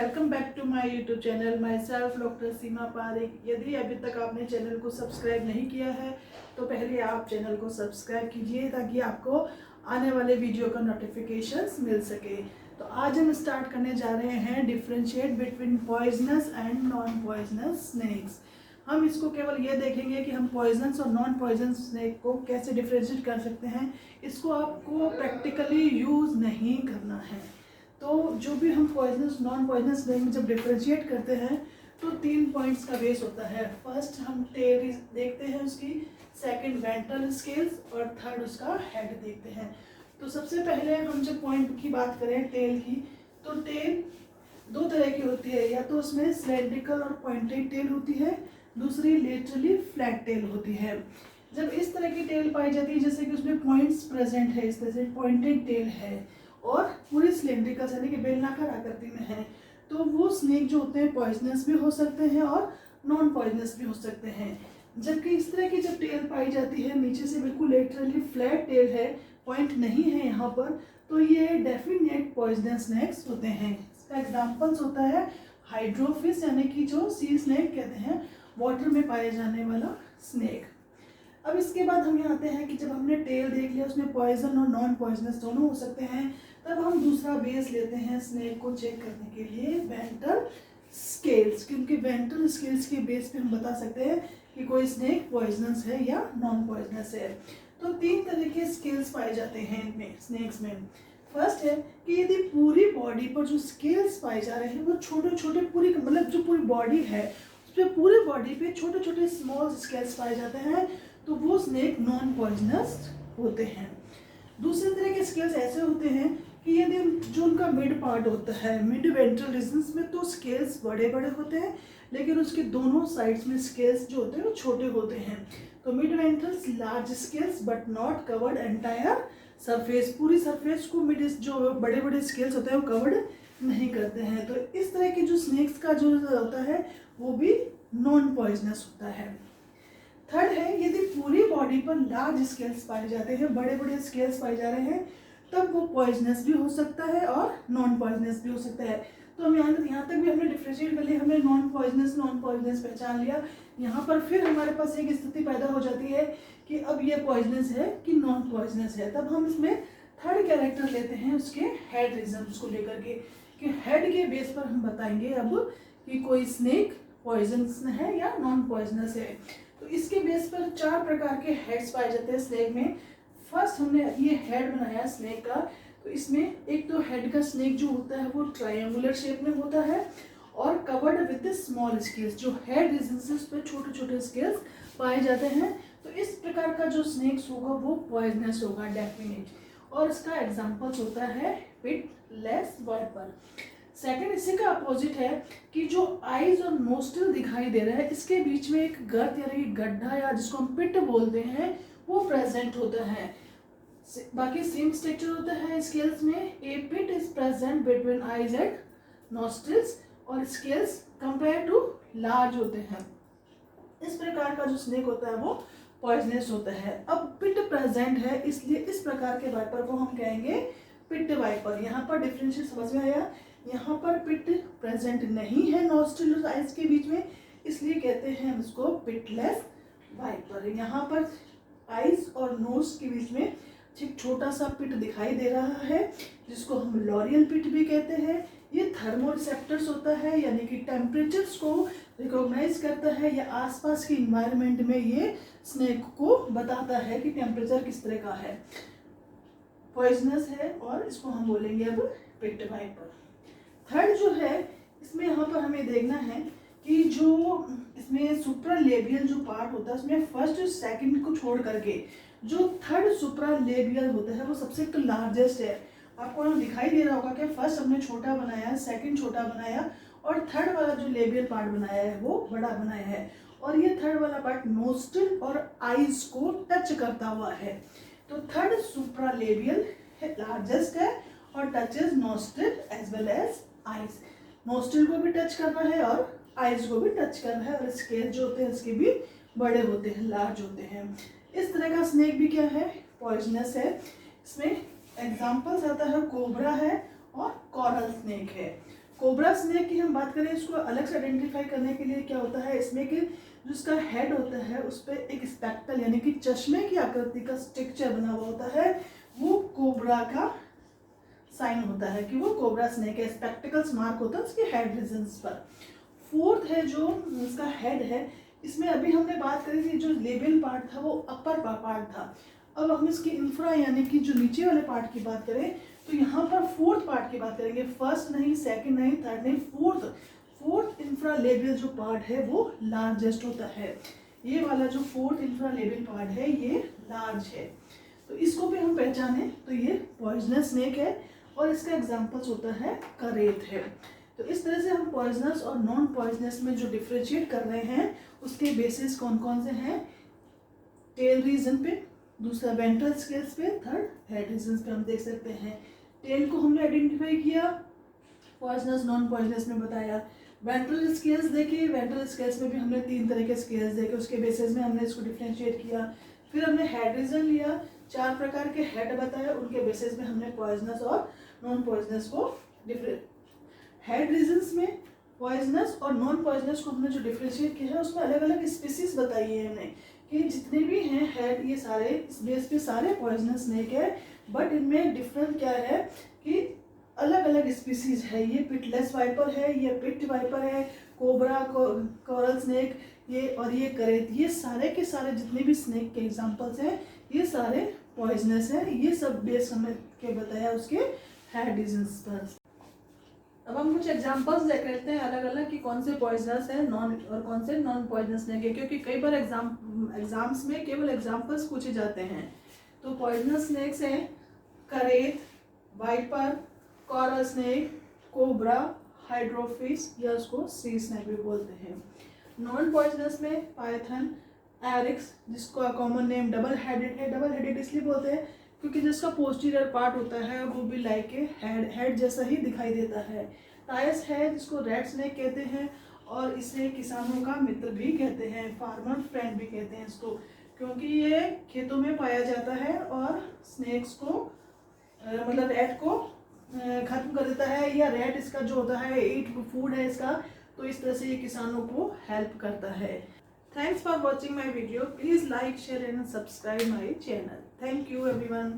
Welcome back to my YouTube channel. Myself doctor Seema Pareek. यदि अभी तक आपने चैनल को सब्सक्राइब नहीं किया है तो पहले आप चैनल को सब्सक्राइब कीजिए ताकि आपको आने वाले वीडियो का नोटिफिकेशंस मिल सके। तो आज हम स्टार्ट करने जा रहे हैं differentiate between poisonous and non poisonous snacks. हम इसको केवल ये देखेंगे कि हम पॉइजनस और नॉन पॉइजनस स्नेक को कैसे डिफ्रेंशिएट कर सकते हैं। इसको आपको प्रैक्टिकली यूज़ नहीं करना है। तो जो भी हम पॉइजनस नॉन पॉइजनस स्नेक में जब डिफ्रेंशिएट करते हैं तो 3 पॉइंट्स का बेस होता है। फर्स्ट हम टेल देखते हैं उसकी, सेकंड वेंट्रल स्केल्स और थर्ड उसका हेड देखते हैं। तो सबसे पहले हम जब पॉइंट की बात करें टेल की, तो टेल दो तरह की होती है, या तो उसमें सिलेंड्रिकल और पॉइंटेड टेल होती है, दूसरी लेटरली फ्लैट टेल होती है। जब इस तरह की टेल पाई जाती है जैसे कि उसमें पॉइंट्स प्रेजेंट है, इस तरह से पॉइंटेड टेल है और पूरी सिलेंड्रिकल यानी कि बेलनाकार आकृति में है, तो वो स्नेक जो होते हैं पॉइजनस भी हो सकते हैं और नॉन पॉइजनस भी हो सकते हैं। जबकि इस तरह की जब टेल पाई जाती है नीचे से बिल्कुल लेटरली फ्लैट टेल है, पॉइंट नहीं है यहाँ पर, तो ये डेफिनेट पॉइजनस स्नेक्स होते हैं। इसका एग्जाम्पल्स होता है हाइड्रोफिश यानी कि जो सी स्नेक कहते हैं, वाटर में पाए जाने वाला स्नेक। अब इसके बाद हम यहाँ आते हैं कि जब हमने टेल देख लिया उसमें पॉइजन और नॉन पॉइजनस दोनों हो सकते हैं, तब हम दूसरा बेस लेते हैं स्नेक को चेक करने के लिए, वेंट्रल स्केल्स। क्योंकि वेंट्रल स्केल्स के बेस पे हम बता सकते हैं कि कोई स्नेक पॉइजनस है या नॉन पॉइजनस है। तो 3 तरह के स्केल्स पाए जाते हैं इनमें, स्नेक्स में। फर्स्ट है कि यदि पूरी बॉडी पर जो स्केल्स पाए जा रहे हैं वो छोटे छोटे, पूरी मतलब जो पूरी बॉडी है उस पर पूरी बॉडी पे छोटे छोटे स्मॉल स्केल्स पाए जाते हैं, तो वो स्नेक नॉन पॉइजनस होते हैं। दूसरे तरह के स्केल्स ऐसे होते हैं कि यदि जो उनका मिड पार्ट होता है, मिड वेंट्रल रीजन्स में, तो स्केल्स बड़े बड़े होते हैं लेकिन उसके दोनों साइड्स में स्केल्स जो होते हैं वो छोटे होते हैं। तो mid ventrals large scales but not covered entire surface, पूरी सरफेस को मिड जो बड़े बड़े स्केल्स होते हैं वो कवर्ड नहीं करते हैं। तो इस तरह के जो स्नेक्स का जो होता है वो भी नॉन पॉइजनस होता है। थर्ड है यदि पूरी बॉडी पर लार्ज स्केल्स पाए जाते हैं, बड़े बड़े स्केल्स पाए जा रहे हैं, तब वो पॉइजनस भी हो सकता है और नॉन पॉइजनस भी हो सकता है। तो हम यहाँ तक भी हमने डिफ्रेंशिएट कर लिया, हमने नॉन पॉइजनस पहचान लिया। यहाँ पर फिर हमारे पास एक स्थिति पैदा हो जाती है कि अब ये पॉइजनस है कि नॉन पॉइजनस है। तब हम इसमें थर्ड कैरेक्टर लेते हैं उसके हेड रीजन्स को लेकर के, कि हेड के बेस पर हम बताएंगे अब कि कोई स्नेक पॉइजनस है या नॉन पॉइजनस है। तो इसके बेस पर 4 प्रकार के हेड्स पाए जाते हैं स्नेक में। फर्स्ट हमने ये हेड बनाया स्नेक का, तो इसमें एक तो हेड का स्नेक जो होता है वो ट्रायंगुलर शेप में होता है और कवर्ड विद स्मॉल स्केल्स, जो हेड रीजन से उस पर छोटे छोटे स्केल्स पाए जाते हैं। तो इस प्रकार का जो स्नेक्स होगा वो पॉइजनस होगा डेफिनेट। और इसका एग्जाम्पल्स होता है पिटलेस वाइपर। सेकंड इसी का अपोजिट है कि जो आईज और नोस्ट्रिल दिखाई दे रहा है इसके बीच में एक गर्त यानी गड्ढा या जिसको हम पिट बोलते हैं वो प्रेजेंट होता है। बाकी सेम स्ट्रक्चर होता है स्केल्स में। A pit is present between eyes and nostrils और स्केल्स कंपेयर टू लार्ज होते हैं। इस प्रकार का जो स्नेक होता है वो पॉइजनस होता है। अब पिट प्रेजेंट है इसलिए इस प्रकार के वाइपर को हम कहेंगे पिट वाइपर। यहाँ पर डिफरेंशिएट समझ में आया, यहाँ पर पिट प्रेजेंट नहीं है नॉस्ट्रिल और आइज के बीच में, इसलिए कहते हैं इसको पिटलेस वाइपर। यहाँ पर आइज और नोज के बीच में एक छोटा सा पिट दिखाई दे रहा है जिसको हम लॉरियल पिट भी कहते हैं। ये थर्मोरिसेप्टर्स होता है यानी कि टेम्परेचर्स को रिकॉग्नाइज करता है या आसपास के इन्वायरमेंट में ये स्नेक को बताता है कि टेम्परेचर किस तरह का है, पॉइजनस है, और इसको हम बोलेंगे अब पिट वाइपर। थर्ड जो है इसमें यहाँ पर हमें देखना है कि जो इसमें सुप्रालेबियल जो पार्ट होता है उसमें फर्स्ट और सेकंड को छोड़ करके जो थर्ड सुप्रालेबियल होता है वो सबसे लार्जेस्ट है। आपको यहाँ दिखाई दे रहा होगा कि फर्स्ट हमने छोटा बनाया, सेकंड छोटा बनाया और थर्ड वाला जो लेबियल पार्ट बनाया है वो बड़ा बनाया है। और ये थर्ड वाला पार्ट नोस्ट्रिल और आईज को टच करता हुआ है। तो थर्ड सुप्रालेबियल लार्जेस्ट है और touches nostril as well as eyes. Nostril को भी टच करना है और आइज को भी टच करना है, और स्केल जो होते हैं इसके भी बड़े होते हैं, लार्ज होते हैं। इस तरह का स्नेक भी क्या है, पॉइजनस है। इसमें एग्जांपल्स आता है कोबरा है और कोरल स्नेक है। कोबरा स्नेक की हम बात करें, इसको अलग से आइडेंटिफाई करने के लिए क्या होता है इसमें कि जो इसका हेड होता है उस पर एक स्पेक्टल यानी कि चश्मे की आकृति का स्ट्रक्चर बना हुआ होता है, वो कोबरा का साइन होता है कि वो कोबरा स्नेक है। स्पेक्टिकल्स मार्क होता है उसके हेड रीजन्स पर। फोर्थ है जो इसका हेड है, इसमें अभी हमने बात करी थी जो लेबियल पार्ट था वो अपर पार्ट था। अब हम इसकी इंफ्रा यानी कि जो नीचे वाले पार्ट की बात करें तो यहाँ पर फोर्थ पार्ट की बात करेंगे। फर्स्ट नहीं, सेकंड नहीं, थर्ड नहीं, फोर्थ इंफ्रा लेबियल जो पार्ट है वो लार्जेस्ट होता है। ये वाला जो फोर्थ इंफ्रा लेबियल पार्ट है ये लार्ज है। तो इसको भी हम पहचाने तो ये पॉइजनस स्नेक है और इसका एग्जाम्पल्स होता है करेत है। तो इस तरह से हम पॉइजनस और नॉन पॉइजनस में जो डिफ्रेंशिएट कर रहे हैं उसके बेसिस कौन कौन से हैं, टेल रीजन पे, दूसरा वेंट्रल स्केल्स पे, थर्ड हेड रीजन पे हम देख सकते हैं। टेल को हमने आइडेंटिफाई किया, पॉइजनस नॉन पॉइजनस में बताया। वेंट्रल स्केल्स देखे, वेंट्रल स्केल्स में भी हमने 3 तरह के स्केल्स देखे, उसके बेसिस में हमने इसको डिफ्रेंशिएट किया। फिर हमने हेड रीजन लिया, 4 प्रकार के हेड बताया, उनके बेसिस में हमने पॉइजनस और नॉन पॉइजनस को हेड रीजन्स में पॉइजनस और नॉन पॉइजनस को हमने जो डिफ्रेंशिएट किया है उसमें अलग अलग स्पीसीज बताई है हमने कि जितने भी हैं हेड ये सारे इस बेस पे सारे पॉइजनस स्नेक है, बट इनमें डिफरेंट क्या है कि अलग अलग स्पीसीज है। ये पिटलेस वाइपर है, ये पिट वाइपर है, कोबरा कोरल स्नेक ये और ये करेत, ये सारे के सारे जितने भी स्नेक के एग्जांपल्स हैं ये सारे पॉइजनस हैं। ये सब बेस हमने के बताया उसके हेड रीजन्स पर। अब हम कुछ एग्जांपल्स देख लेते हैं अलग अलग कि कौन से पॉइजनस है नॉन और कौन से नॉन पॉइजनस स्नेक है, क्योंकि कई बार एग्जाम्स में केवल एग्जांपल्स पूछे जाते हैं। तो पॉइजनस स्नेक्स हैं krait, viper, coral snake, cobra, hydrophis या उसको सी स्नेक भी बोलते हैं। नॉन पॉइजनस में पाइथन, एरिक्स जिसको कॉमन नेम डबल हेडेड है। डबल हेडेड इसलिए बोलते हैं क्योंकि जिसका पोस्टीरियर पार्ट होता है वो भी लाइक के हेड जैसा ही दिखाई देता है। टायस है जिसको रेड स्नेक कहते हैं और इसे किसानों का मित्र भी कहते हैं, फार्मर फ्रेंड भी कहते हैं इसको, क्योंकि ये खेतों में पाया जाता है और स्नेक्स को मतलब रेड को खत्म कर देता है, या रेड इसका जो होता है ईट फूड है इसका, तो इस तरह से ये किसानों को हेल्प करता है। Thanks for watching my video. Please like, share and subscribe my channel. Thank you everyone.